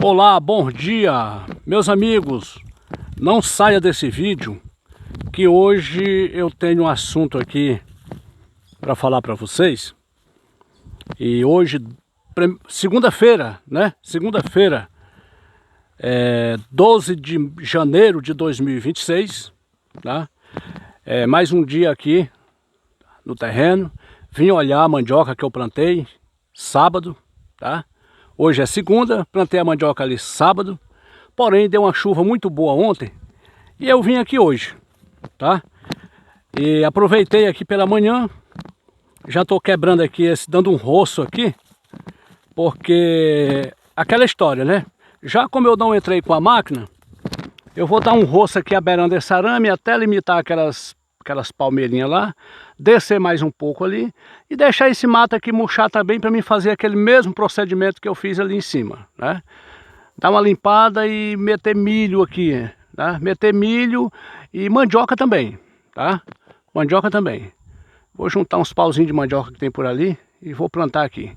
Olá, bom dia, meus amigos. Não saia desse vídeo, que hoje eu tenho um assunto aqui para falar para vocês. E hoje, segunda-feira, né? Segunda-feira, 12 de janeiro de 2026, tá? Mais um dia aqui no terreno. Vim olhar a mandioca que eu plantei sábado, tá? Hoje é segunda, plantei a mandioca ali sábado, porém deu uma chuva muito boa ontem e eu vim aqui hoje, tá? E aproveitei aqui pela manhã, já tô quebrando aqui, dando um roço aqui, porque aquela história, né? Já como eu não entrei com a máquina, eu vou dar um roço aqui aberrando esse arame até limitar aquelas palmeirinhas lá, descer mais um pouco ali e deixar esse mato aqui murchar também para mim fazer aquele mesmo procedimento que eu fiz ali em cima, né? Dar uma limpada e meter milho aqui, né? Meter milho e mandioca também, tá? Mandioca também. Vou juntar uns pauzinhos de mandioca que tem por ali e vou plantar aqui,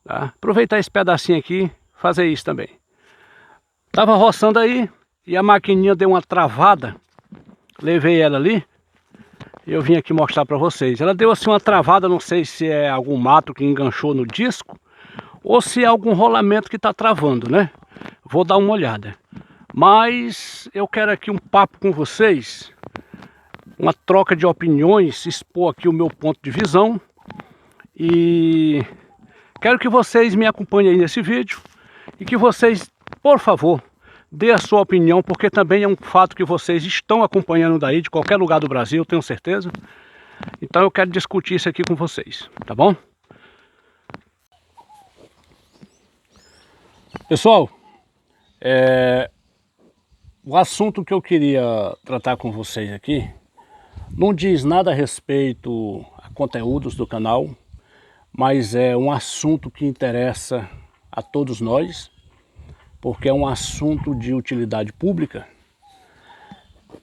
tá? Aproveitar esse pedacinho aqui, fazer isso também. Tava roçando aí e a maquininha deu uma travada, levei ela ali. Eu vim aqui mostrar para vocês. Ela deu assim uma travada, não sei se é algum mato que enganchou no disco ou se é algum rolamento que está travando, né? Vou dar uma olhada. Mas eu quero aqui um papo com vocês, uma troca de opiniões, expor aqui o meu ponto de visão. E quero que vocês me acompanhem aí nesse vídeo e que vocês, por favor, dê a sua opinião, porque também é um fato que vocês estão acompanhando daí, de qualquer lugar do Brasil, tenho certeza. Então eu quero discutir isso aqui com vocês, tá bom? Pessoal, o assunto que eu queria tratar com vocês aqui não diz nada a respeito a conteúdos do canal, mas é um assunto que interessa a todos nós, porque é um assunto de utilidade pública.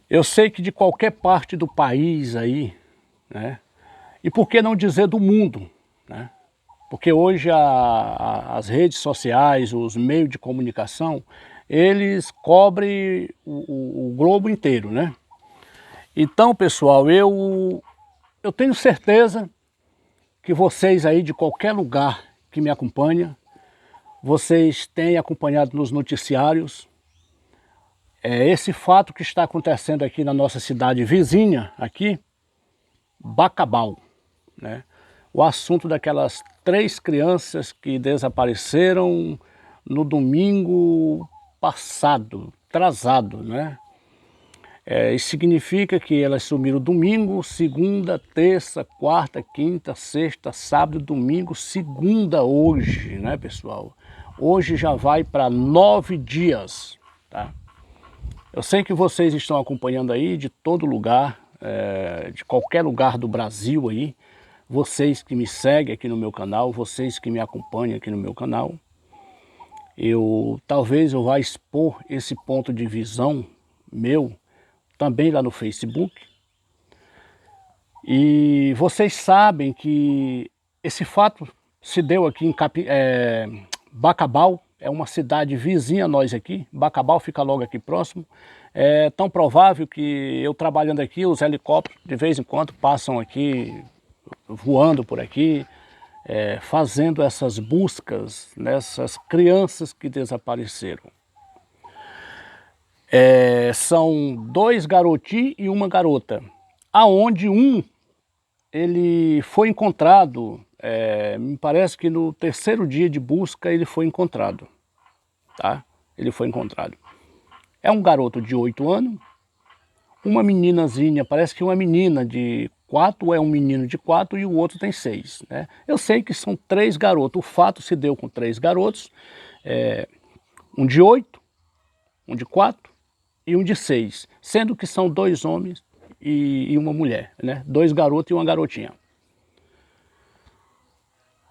Eu sei que de qualquer parte do país aí, né? E por que não dizer do mundo, né? Porque hoje as redes sociais, os meios de comunicação, eles cobrem o globo inteiro, né? Então, pessoal, eu tenho certeza que vocês aí de qualquer lugar que me acompanham, vocês têm acompanhado nos noticiários esse fato que está acontecendo aqui na nossa cidade vizinha, aqui, Bacabal, né? O assunto daquelas 3 crianças que desapareceram no domingo passado, atrasado, né? Isso significa que elas sumiram domingo, segunda, terça, quarta, quinta, sexta, sábado, domingo, segunda hoje, né, pessoal? Hoje já vai para 9 dias, tá? Eu sei que vocês estão acompanhando aí de todo lugar, de qualquer lugar do Brasil aí, vocês que me seguem aqui no meu canal, vocês que me acompanham aqui no meu canal. Talvez eu vá expor esse ponto de visão meu também lá no Facebook. E vocês sabem que esse fato se deu aqui em Bacabal, é uma cidade vizinha a nós aqui. Bacabal fica logo aqui próximo. É tão provável que eu trabalhando aqui, os helicópteros de vez em quando passam aqui, voando por aqui, fazendo essas buscas nessas crianças que desapareceram. São 2 garotinhos e uma garota, aonde ele foi encontrado, me parece que no 3º dia de busca ele foi encontrado, tá? Ele foi encontrado. É um garoto de 8 anos, uma meninazinha, parece que uma menina de 4, ou é um menino de 4 e o outro tem 6, né? Eu sei que são 3 garotos, o fato se deu com 3 garotos, um de 8, um de 4 e um de 6, sendo que são 2 homens e uma mulher, né? 2 garotos e uma garotinha.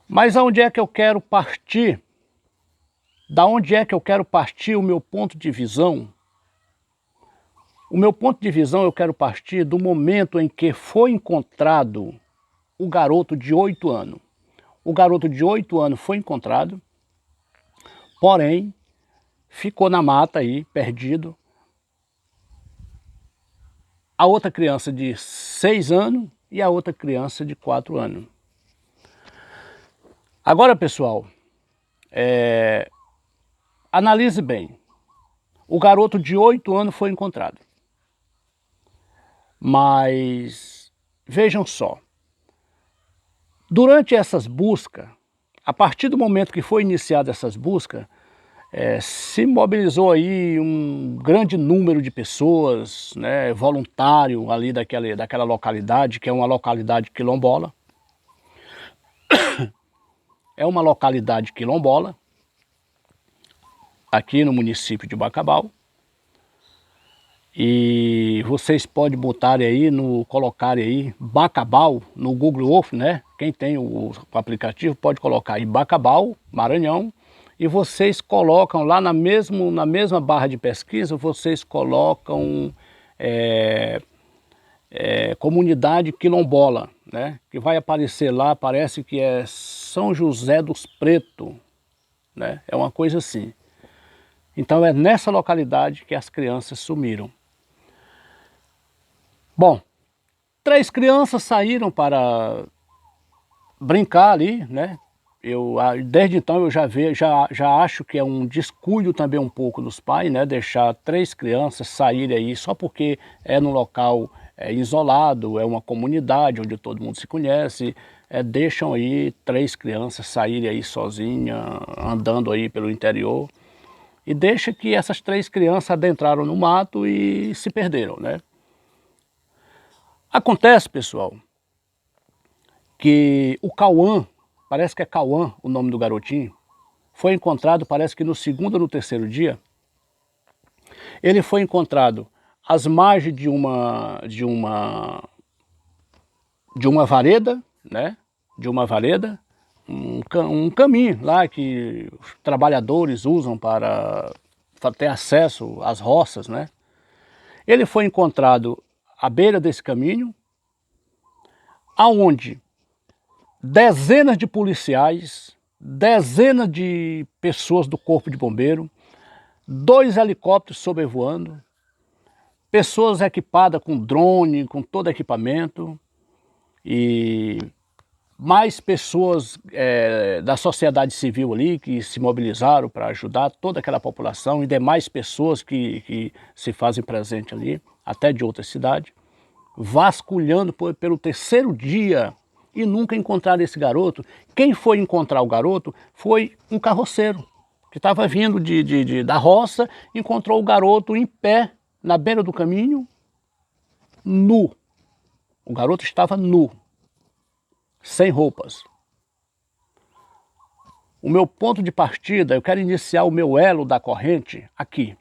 Mas aonde é que eu quero partir? Da onde é que eu quero partir o meu ponto de visão? O meu ponto de visão eu quero partir do momento em que foi encontrado o garoto de 8 anos. O garoto de 8 anos foi encontrado, porém, ficou na mata aí, perdido. A outra criança de 6 anos e a outra criança de 4 anos. Agora, pessoal, analise bem. O garoto de 8 anos foi encontrado. Mas vejam só, durante essas buscas, a partir do momento que foi iniciada essas buscas, se mobilizou aí um grande número de pessoas, né, voluntário ali daquela localidade, que é uma localidade quilombola. É uma localidade quilombola, aqui no município de Bacabal. E vocês podem botar aí, colocarem aí Bacabal no Google Earth, né? Quem tem o aplicativo pode colocar aí Bacabal, Maranhão, e vocês colocam lá na mesma barra de pesquisa, vocês colocam comunidade quilombola, né? Que vai aparecer lá, parece que é São José dos Pretos, né? É uma coisa assim. Então é nessa localidade que as crianças sumiram. Bom, 3 crianças saíram para brincar ali, né? Desde então eu já acho que é um descuido também um pouco dos pais, né? Deixar 3 crianças saírem aí só porque é num local isolado, é uma comunidade onde todo mundo se conhece, deixam aí 3 crianças saírem aí sozinhas, andando aí pelo interior, e deixa que essas 3 crianças adentraram no mato e se perderam, né? Acontece, pessoal, que o Cauã, parece que é Cauã o nome do garotinho, foi encontrado, parece que no 2º ou no 3º dia. Ele foi encontrado às margens de uma vareda, né? De uma vareda, um caminho lá que os trabalhadores usam para ter acesso às roças, né? Ele foi encontrado à beira desse caminho, aonde dezenas de policiais, dezenas de pessoas do corpo de bombeiro, 2 helicópteros sobrevoando, pessoas equipadas com drone, com todo equipamento, e mais pessoas da sociedade civil ali que se mobilizaram para ajudar toda aquela população e demais pessoas que se fazem presente ali, até de outras cidades, vasculhando pelo 3º dia e nunca encontraram esse garoto. Quem foi encontrar o garoto foi um carroceiro que estava vindo da roça, encontrou o garoto em pé na beira do caminho, nu. O garoto estava nu, sem roupas. O meu ponto de partida, eu quero iniciar o meu elo da corrente aqui.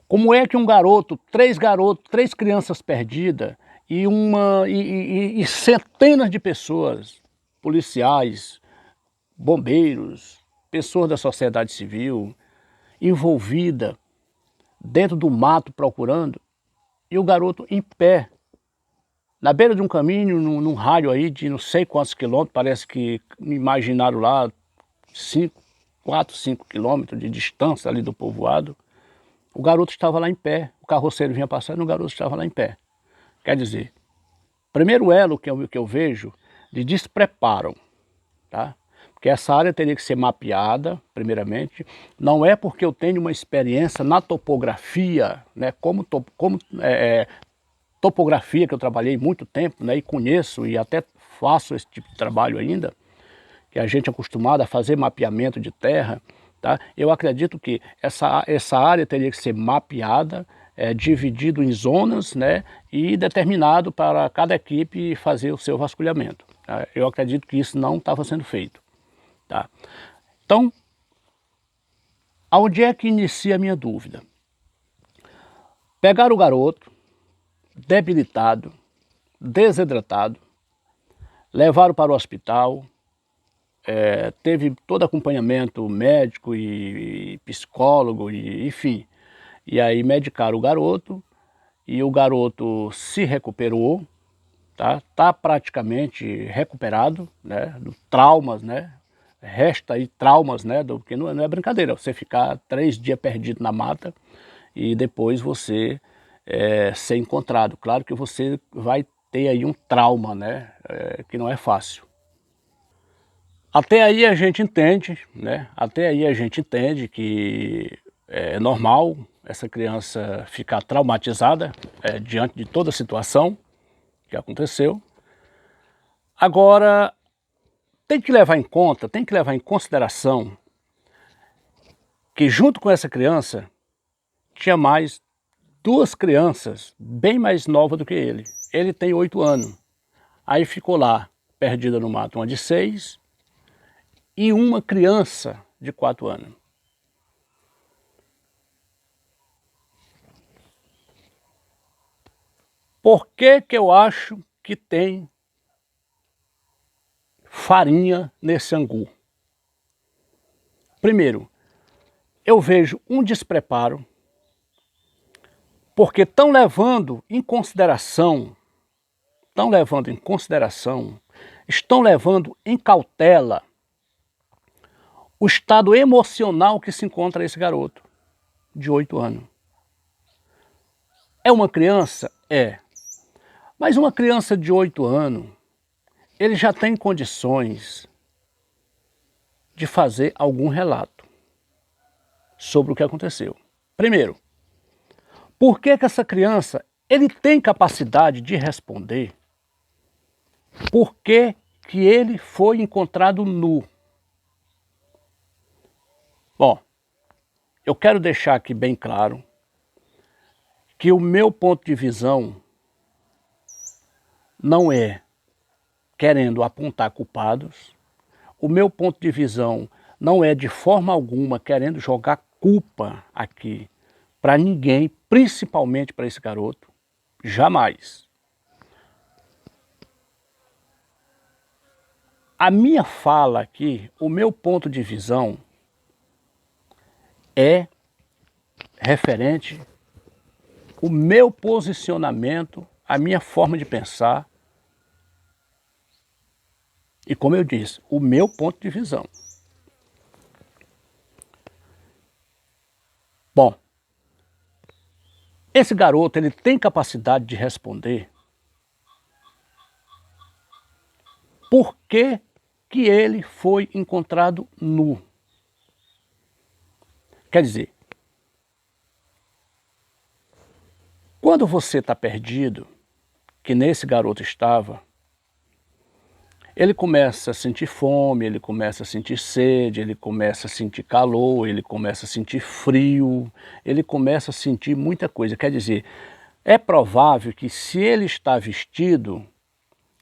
Como é que um garoto, 3 crianças perdidas e centenas de pessoas, policiais, bombeiros, pessoas da sociedade civil, envolvida dentro do mato procurando, e o garoto em pé, na beira de um caminho, num raio aí de não sei quantos quilômetros, parece que me imaginaram lá 4, 5 quilômetros de distância ali do povoado. O garoto estava lá em pé, o carroceiro vinha passando e o garoto estava lá em pé. Quer dizer, primeiro elo que eu vejo de despreparo, tá? Porque essa área teria que ser mapeada, primeiramente. Não é porque eu tenho uma experiência na topografia, né? Topografia, que eu trabalhei muito tempo, né? E conheço e até faço esse tipo de trabalho ainda, que a gente é acostumado a fazer mapeamento de terra, tá? Eu acredito que essa área teria que ser mapeada, dividido em zonas, né? E determinado para cada equipe fazer o seu vasculhamento, tá? Eu acredito que isso não estava sendo feito, tá? Então, aonde é que inicia a minha dúvida? Pegaram o garoto, debilitado, desidratado, levaram para o hospital, teve todo acompanhamento médico e psicólogo, enfim. E aí medicaram o garoto, e o garoto se recuperou, tá? Tá praticamente recuperado, né? Dos traumas, né? resta aí traumas, né? Porque não é brincadeira, você ficar 3 dias perdido na mata e depois você ser encontrado. Claro que você vai ter aí um trauma, né? Que não é fácil. Até aí a gente entende, né? Até aí a gente entende que é normal essa criança ficar traumatizada diante de toda a situação que aconteceu. Agora, tem que levar em conta, tem que levar em consideração que junto com essa criança tinha mais 2 crianças bem mais novas do que ele. Ele tem 8 anos. Aí ficou lá, perdida no mato, uma de 6 e uma criança de 4 anos. Por que que eu acho que tem farinha nesse angu? Primeiro, eu vejo um despreparo, porque estão levando em consideração, estão levando em cautela o estado emocional que se encontra esse garoto de 8 anos. É uma criança? É. Mas uma criança de 8 anos, ele já tem condições de fazer algum relato sobre o que aconteceu. Primeiro, por que que essa criança, ele tem capacidade de responder por que que ele foi encontrado nu? Bom, eu quero deixar aqui bem claro que o meu ponto de visão não é querendo apontar culpados, o meu ponto de visão não é de forma alguma querendo jogar culpa aqui para ninguém, principalmente para esse garoto, jamais. A minha fala aqui, o meu ponto de visão é referente o meu posicionamento, a minha forma de pensar e, como eu disse, o meu ponto de visão. Bom, esse garoto, ele tem capacidade de responder por que que ele foi encontrado nu. Quer dizer, quando você está perdido, que nesse garoto estava, ele começa a sentir fome, ele começa a sentir sede, ele começa a sentir calor, ele começa a sentir frio, ele começa a sentir muita coisa. Quer dizer, é provável que se ele está vestido,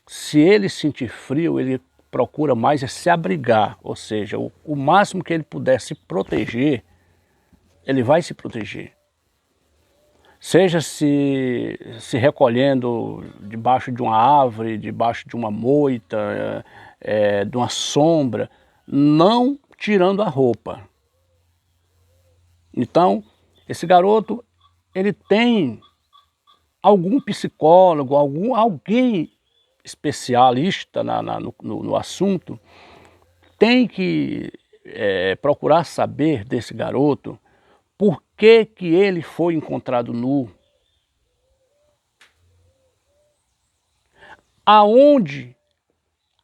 se ele sentir frio, ele procura mais se abrigar, ou seja, o máximo que ele puder se proteger, ele vai se proteger. Seja se recolhendo debaixo de uma árvore, debaixo de uma moita, de uma sombra, não tirando a roupa. Então, esse garoto, ele tem algum psicólogo, alguém especialista no assunto, tem que procurar saber desse garoto por que que ele foi encontrado nu,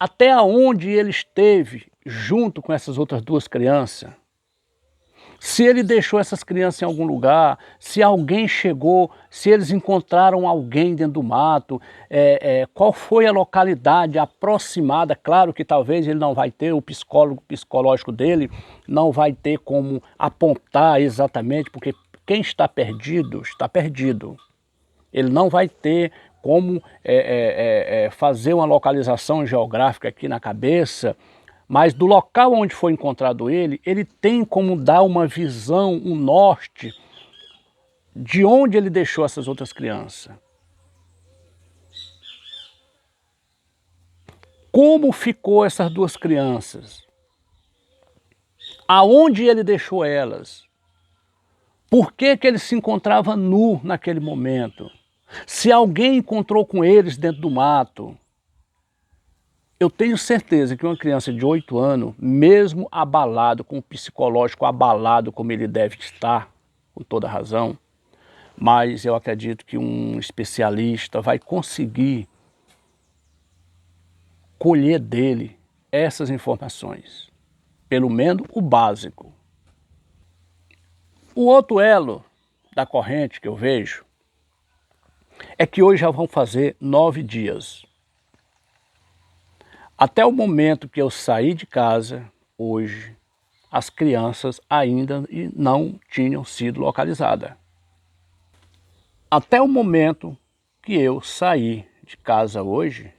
até onde ele esteve junto com essas outras 2 crianças, se ele deixou essas crianças em algum lugar, se alguém chegou, se eles encontraram alguém dentro do mato, qual foi a localidade aproximada. Claro que talvez ele não vai ter, o psicológico dele não vai ter como apontar exatamente, porque quem está perdido, está perdido. Ele não vai ter como fazer uma localização geográfica aqui na cabeça, mas do local onde foi encontrado ele tem como dar uma visão, um norte, de onde ele deixou essas outras crianças. Como ficou essas 2 crianças? Aonde ele deixou elas? Por que que ele se encontrava nu naquele momento? Se alguém encontrou com eles dentro do mato, Eu tenho certeza que uma criança de 8 anos, mesmo abalado, com o psicológico abalado como ele deve estar, com toda razão, mas eu acredito que um especialista vai conseguir colher dele essas informações, pelo menos o básico. O outro elo da corrente que eu vejo é que hoje já vão fazer 9 dias. Até o momento que eu saí de casa, hoje, as crianças ainda não tinham sido localizadas. Até o momento que eu saí de casa hoje,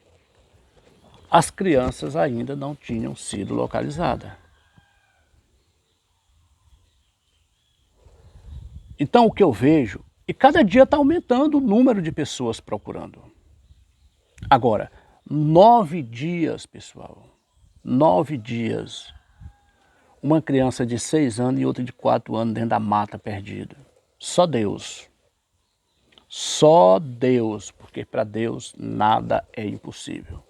as crianças ainda não tinham sido localizadas. Então o que eu vejo, e cada dia está aumentando o número de pessoas procurando. Agora, 9 dias, pessoal, 9 dias, uma criança de 6 anos e outra de 4 anos dentro da mata perdida. Só Deus. Só Deus, porque para Deus nada é impossível.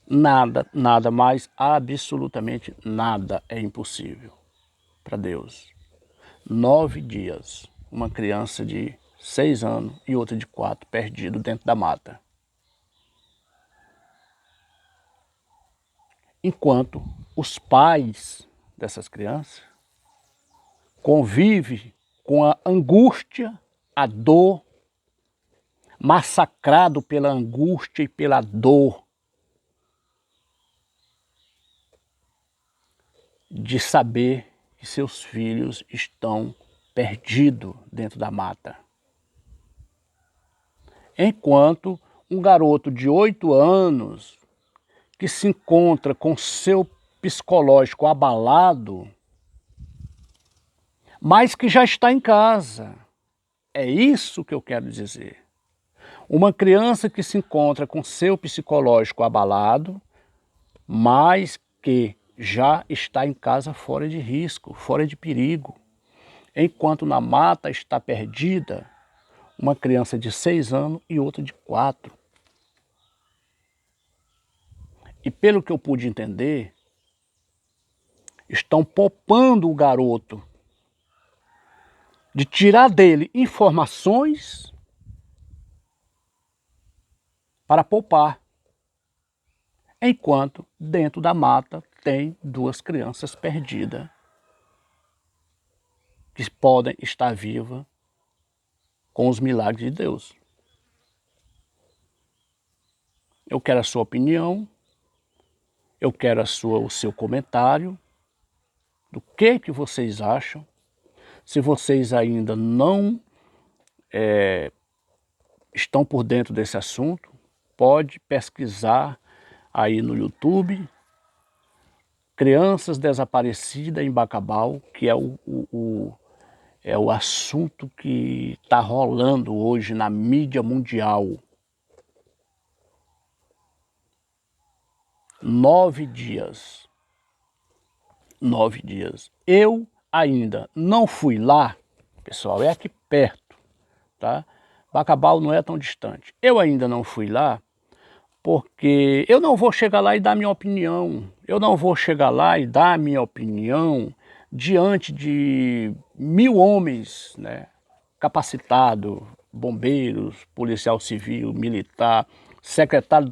Nada, nada mais, absolutamente nada é impossível para Deus. 9 dias, uma criança de 6 anos e outra de 4 perdido dentro da mata. Enquanto os pais dessas crianças convivem com a angústia, a dor, massacrado pela angústia e pela dor de saber que seus filhos estão perdidos dentro da mata. Enquanto um garoto de 8 anos que se encontra com seu psicológico abalado, mas que já está em casa. É isso que eu quero dizer. Uma criança que se encontra com seu psicológico abalado, mas que já está em casa fora de risco, fora de perigo. Enquanto na mata está perdida uma criança de 6 anos e outra de 4. E pelo que eu pude entender, estão poupando o garoto de tirar dele informações para poupar. Enquanto dentro da mata tem 2 crianças perdidas que podem estar vivas com os milagres de Deus. Eu quero a sua opinião, eu quero o seu comentário do que vocês acham. Se vocês ainda não estão por dentro desse assunto, pode pesquisar aí no YouTube, Crianças Desaparecidas em Bacabal, que é o assunto que está rolando hoje na mídia mundial. 9 dias. 9 dias. Eu ainda não fui lá, pessoal, é aqui perto, tá? Bacabal não é tão distante. Eu ainda não fui lá porque eu não vou chegar lá e dar minha opinião. Eu não vou chegar lá e dar minha opinião diante de 1000 homens, né, capacitados, bombeiros, policial civil, militar, secretário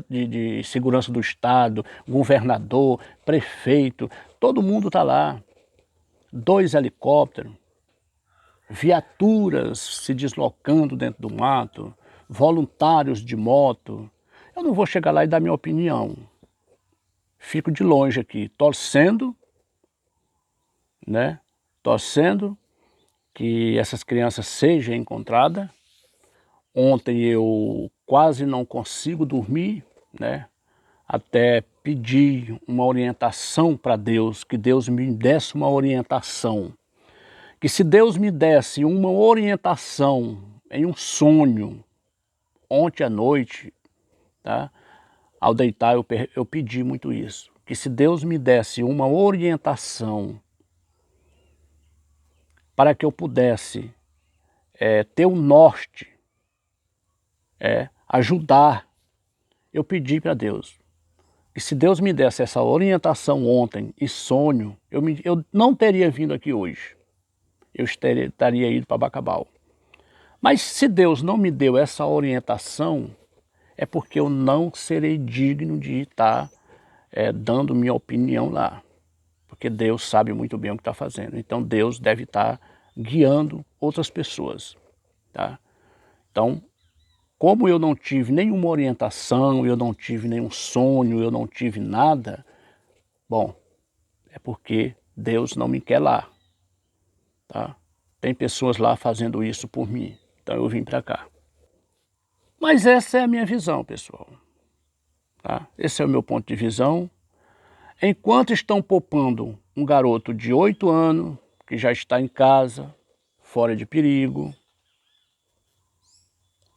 de Segurança do Estado, governador, prefeito, todo mundo está lá. 2 helicópteros, viaturas se deslocando dentro do mato, voluntários de moto. Eu não vou chegar lá e dar minha opinião. Fico de longe aqui, torcendo, né? Torcendo que essas crianças sejam encontradas. Ontem eu quase não consigo dormir, né? Até pedi uma orientação para Deus, que Deus me desse uma orientação. Que se Deus me desse uma orientação em um sonho, ontem à noite, tá? Ao deitar eu pedi muito isso. Que se Deus me desse uma orientação para que eu pudesse ter um norte, ajudar, eu pedi para Deus. E se Deus me desse essa orientação ontem e sonho, eu não teria vindo aqui hoje. Eu estaria ido para Bacabal. Mas se Deus não me deu essa orientação, é porque eu não serei digno de estar dando minha opinião lá. Porque Deus sabe muito bem o que está fazendo. Então Deus deve estar guiando outras pessoas. Tá? Então, como eu não tive nenhuma orientação, eu não tive nenhum sonho, eu não tive nada, bom, é porque Deus não me quer lá. Tá? Tem pessoas lá fazendo isso por mim, então eu vim para cá. Mas essa é a minha visão, pessoal. Tá? Esse é o meu ponto de visão. Enquanto estão poupando um garoto de 8 anos, que já está em casa, fora de perigo,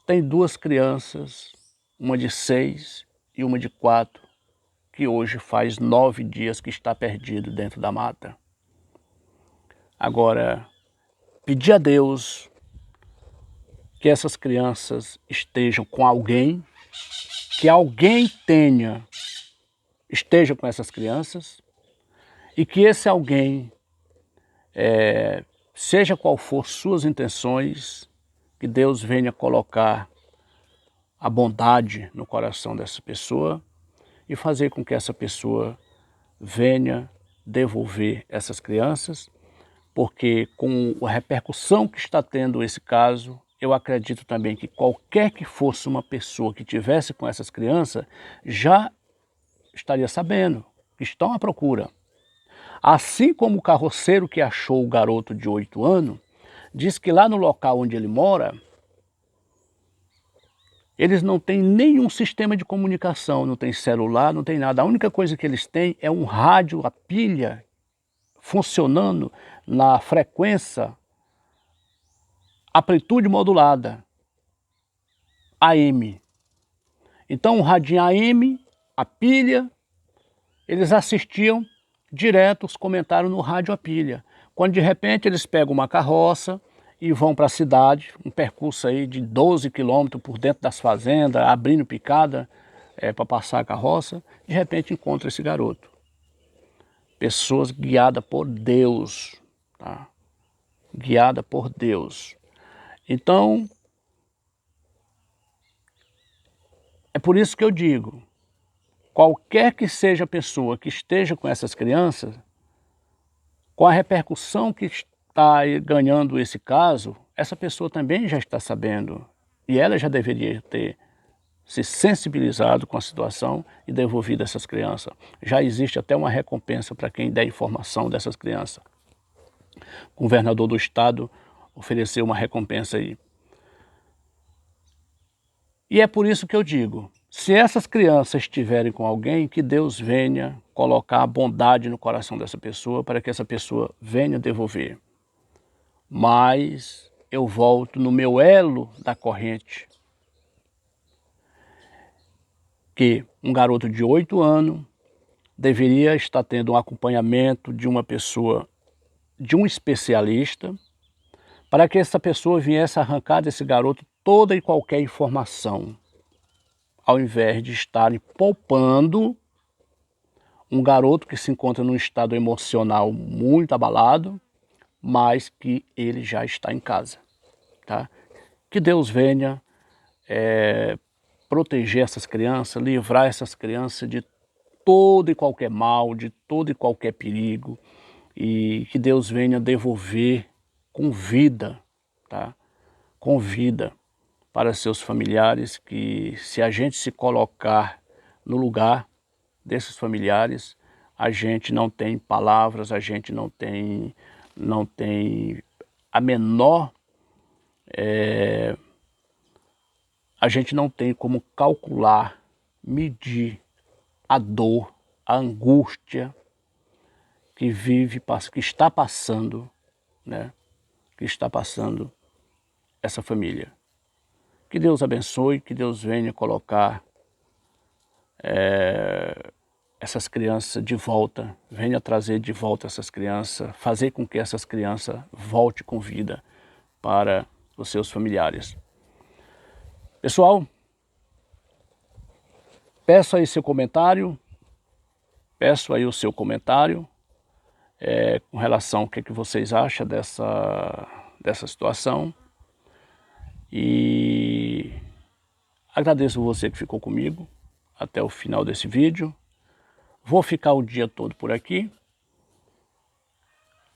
tem 2 crianças, uma de 6 e uma de 4, que hoje faz 9 dias que está perdido dentro da mata. Agora, pedir a Deus que essas crianças estejam com alguém, que alguém esteja com essas crianças, e que esse alguém, seja qual for suas intenções, que Deus venha colocar a bondade no coração dessa pessoa e fazer com que essa pessoa venha devolver essas crianças, porque com a repercussão que está tendo esse caso, eu acredito também que qualquer que fosse uma pessoa que tivesse com essas crianças, já estaria sabendo que estão à procura. Assim como o carroceiro que achou o garoto de 8 anos, diz que lá no local onde ele mora, eles não têm nenhum sistema de comunicação, não tem celular, não tem nada. A única coisa que eles têm é um rádio a pilha funcionando na frequência amplitude modulada, AM. Então, o radinho AM, a pilha, eles assistiam direto os comentários no rádio a pilha. Quando de repente eles pegam uma carroça e vão para a cidade, um percurso aí de 12 quilômetros por dentro das fazendas, abrindo picada para passar a carroça, de repente encontra esse garoto. Pessoas guiadas por Deus, tá? Guiada por Deus. Então, é por isso que eu digo, qualquer que seja a pessoa que esteja com essas crianças, com a repercussão que está ganhando esse caso, essa pessoa também já está sabendo e ela já deveria ter se sensibilizado com a situação e devolvido essas crianças. Já existe até uma recompensa para quem der informação dessas crianças. O governador do estado ofereceu uma recompensa aí. E é por isso que eu digo, se essas crianças estiverem com alguém, que Deus venha colocar a bondade no coração dessa pessoa para que essa pessoa venha devolver. Mas eu volto no meu elo da corrente, que um garoto de 8 anos deveria estar tendo um acompanhamento de uma pessoa, de um especialista, para que essa pessoa viesse arrancar desse garoto toda e qualquer informação, ao invés de estarem poupando um garoto que se encontra num estado emocional muito abalado, mas que ele já está em casa. Tá? Que Deus venha proteger essas crianças, livrar essas crianças de todo e qualquer mal, de todo e qualquer perigo, e que Deus venha devolver com vida, tá? Com vida para seus familiares, que se a gente se colocar no lugar desses familiares, a gente não tem palavras, a gente não tem a menor, a gente não tem como calcular, medir a dor, a angústia que está passando, né? Que está passando essa família. Que Deus abençoe, que Deus venha colocar essas crianças de volta, venha trazer de volta essas crianças, fazer com que essas crianças voltem com vida para os seus familiares. Pessoal, Peço aí seu comentário, peço aí o seu comentário com relação ao que vocês acham dessa situação. E agradeço você que ficou comigo até o final desse vídeo. Vou ficar o dia todo por aqui.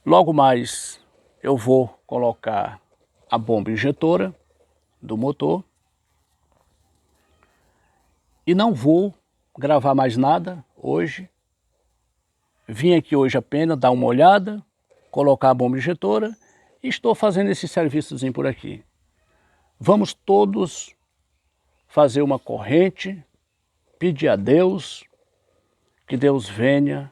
Logo mais eu vou colocar a bomba injetora do motor. E não vou gravar mais nada hoje. Vim aqui hoje apenas dar uma olhada, colocar a bomba injetora e estou fazendo esse serviçozinho por aqui. Vamos todos fazer uma corrente, pedir a Deus, que Deus venha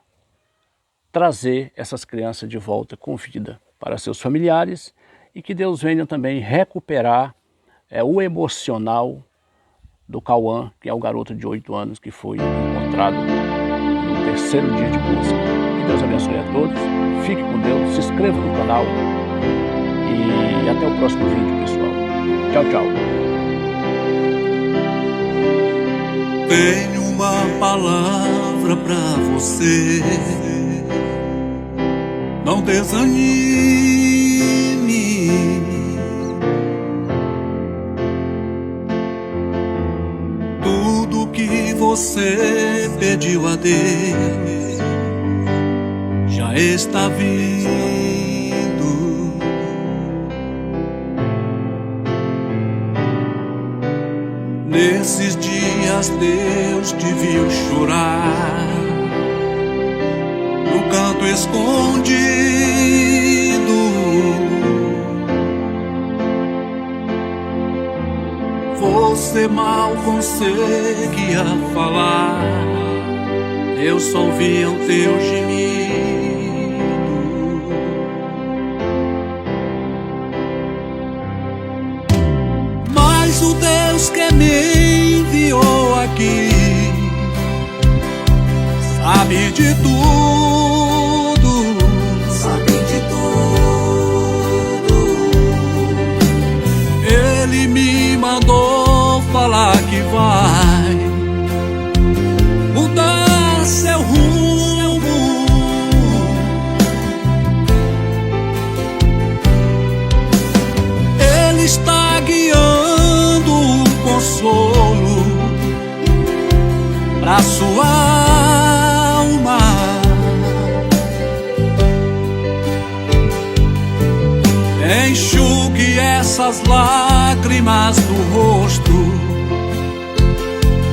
trazer essas crianças de volta com vida para seus familiares e que Deus venha também recuperar o emocional do Cauã, que é o garoto de 8 anos que foi encontrado no 3º dia de busca. Que Deus abençoe a todos, fique com Deus, se inscreva no canal e até o próximo vídeo, pessoal. Tchau, tchau. Tenho uma palavra pra você. Não desanime. Tudo que você pediu a Deus já está vindo. Nesses dias Deus te viu chorar no canto escondido. Você mal conseguia falar, eu só ouvia o teu gemido. Mas o Deus que me enviou aqui sabe de tudo, sabe de tudo. Ele me mandou falar que vai mudar seu rumo. Ele está guiando o consolo pra sua alma. Enxugue essas lágrimas do rosto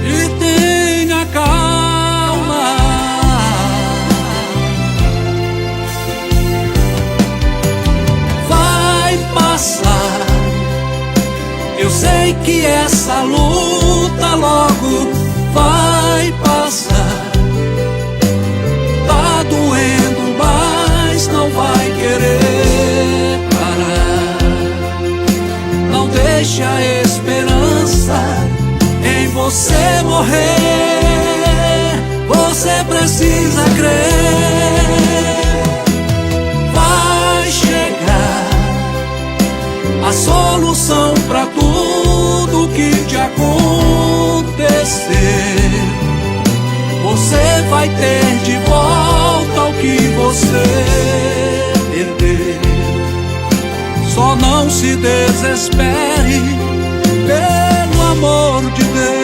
e tenha calma. Vai passar, eu sei que essa luta logo vai passar. Tá doendo, mas não vai querer parar. Não deixe a esperança em você morrer. Você precisa crer. Vai chegar a solução pra tudo que te acontecer. Você vai ter de volta o que você perdeu. Só não se desespere, pelo amor de Deus.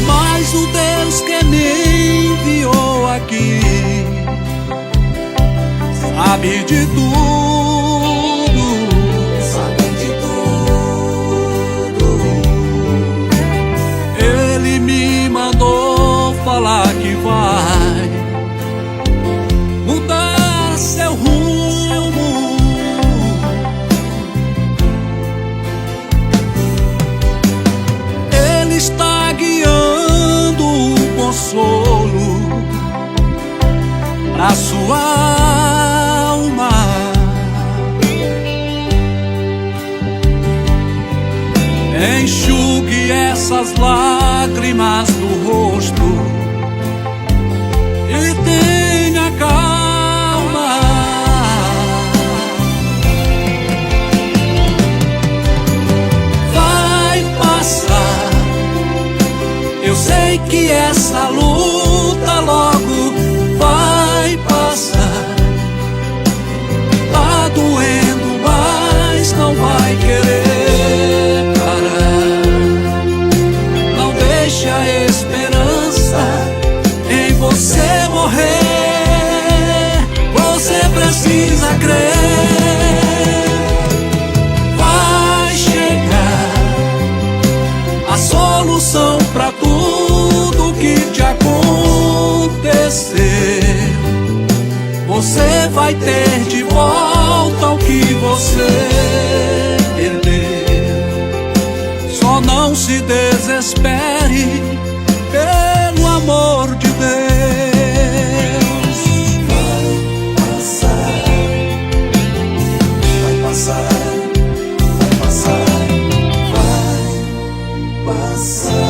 Mas o Deus que me enviou aqui sabe de tudo, sabe de tudo. Ele me mandou falar que vai mudar seu rumo. Ele está guiando o consolo pra sua alma. nossas lágrimas do rosto e tenha calma. Vai passar, eu sei que essa luta logo vai passar. Tá doendo, mas não vai querer parar. Não deixe a esperança em você morrer. Você precisa crer. Vai chegar a solução pra tudo que te acontecer. Você vai ter de volta o que você perdeu. Só não se desespere, pelo amor de Deus. Vai passar, vai passar, vai passar, vai passar.